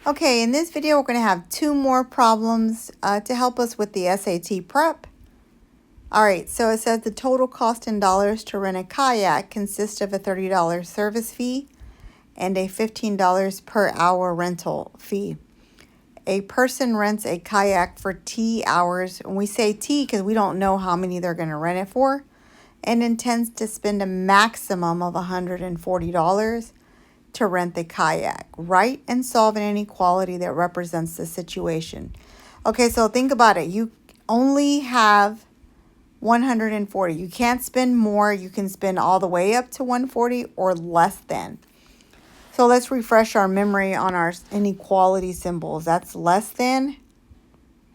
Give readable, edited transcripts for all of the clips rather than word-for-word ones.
Okay, in this video, we're going to have two more problems to help us with the SAT prep. All right, so it says the total cost in dollars to rent a kayak consists of a $30 service fee and a $15 per hour rental fee. A person rents a kayak for T hours, and we say T because we don't know how many they're going to rent it for, and intends to spend a maximum of $140 to rent the kayak. Write and solve an inequality that represents the situation. Okay, so think about it. You only have 140. You can't spend more. You can spend all the way up to 140 or less than. So let's refresh our memory on our inequality symbols. That's less than,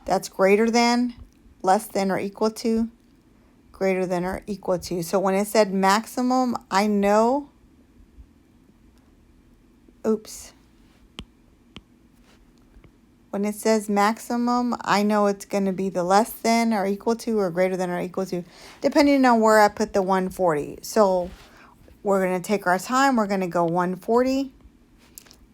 that's greater than, less than or equal to, greater than or equal to. So when it said maximum, I know, when it says maximum, I know it's going to be the less than or equal to or greater than or equal to, depending on where I put the 140. So we're going to take our time. We're going to go 140.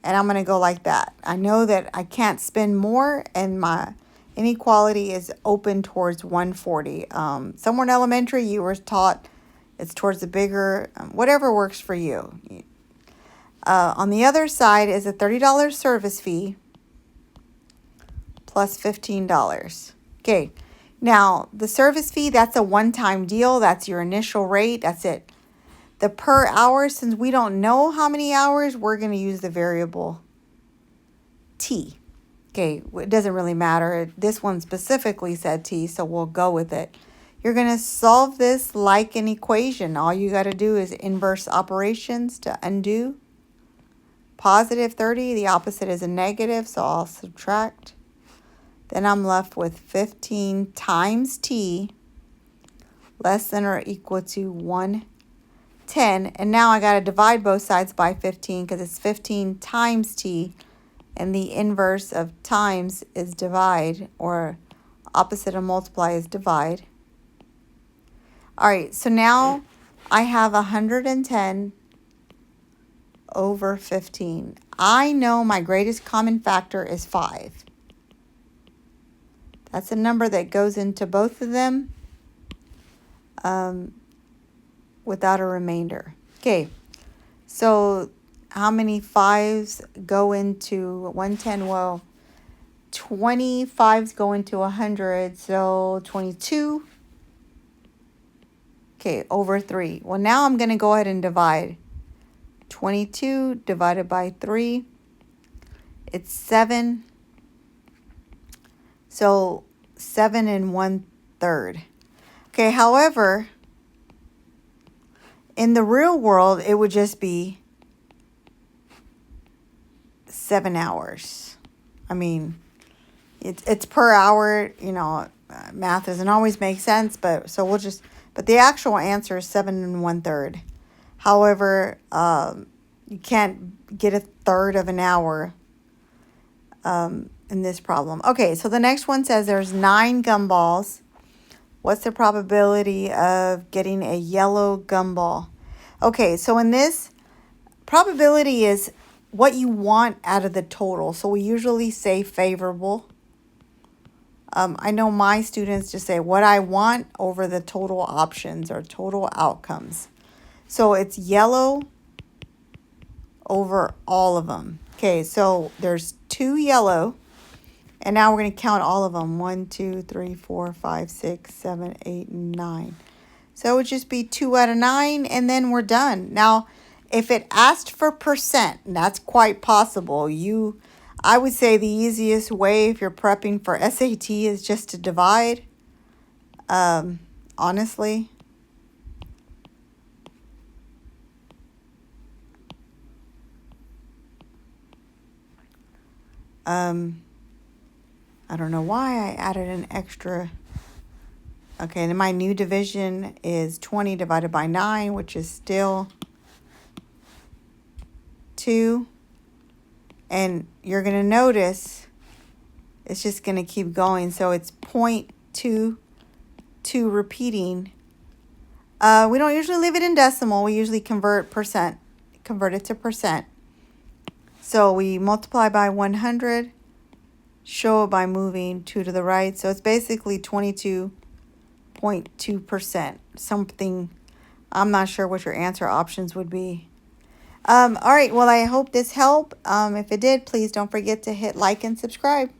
And I'm going to go like that. I know that I can't spend more, and my inequality is open towards 140. Somewhere in elementary, you were taught it's towards the bigger, whatever works for you. On the other side is a $30 service fee plus $15. Okay, now the service fee, that's a one-time deal. That's your initial rate. That's it. The per hour, since we don't know how many hours, we're going to use the variable T. Okay, it doesn't really matter. This one specifically said T, so we'll go with it. You're going to solve this like an equation. All you got to do is inverse operations to undo. Positive 30, the opposite is a negative, so I'll subtract. Then I'm left with 15 times T less than or equal to 110. And now I got to divide both sides by 15 because it's 15 times T, and the inverse of times is divide, or opposite of multiply is divide. All right, so now I have 110 over 15. I know my greatest common factor is 5. That's a number that goes into both of them without a remainder. Okay, so how many 5s go into 110? Well, 20 5s go into 100, so 22. Okay, over 3. Well, now I'm going to go ahead and divide. 22 divided by 3, it's 7. So 7 1/3. Okay, however, in the real world, it would just be 7 hours. I mean, it's per hour, you know, math doesn't always make sense, but the actual answer is 7 1/3. However, you can't get a third of an hour in this problem. Okay, so the next one says there's 9 gumballs. What's the probability of getting a yellow gumball? Okay, so in this, probability is what you want out of the total. So we usually say favorable. I know my students just say what I want over the total options or total outcomes. So it's yellow over all of them. Okay, so there's 2 yellow. And now we're going to count all of them. 1, 2, 3, 4, 5, 6, 7, 8, 9. So it would just be 2 out of 9, and then we're done. Now, if it asked for percent, and that's quite possible. I would say the easiest way if you're prepping for SAT is just to divide. Honestly. I don't know why I added an extra. Okay, then my new division is 20 divided by 9, which is still 2. And you're going to notice it's just going to keep going. So it's 0.22 repeating. We don't usually leave it in decimal. We usually convert it to percent. So we multiply by 100, show it by moving 2 to the right. So it's basically 22.2%. Something, I'm not sure what your answer options would be. All right, well, I hope this helped. If it did, please don't forget to hit like and subscribe.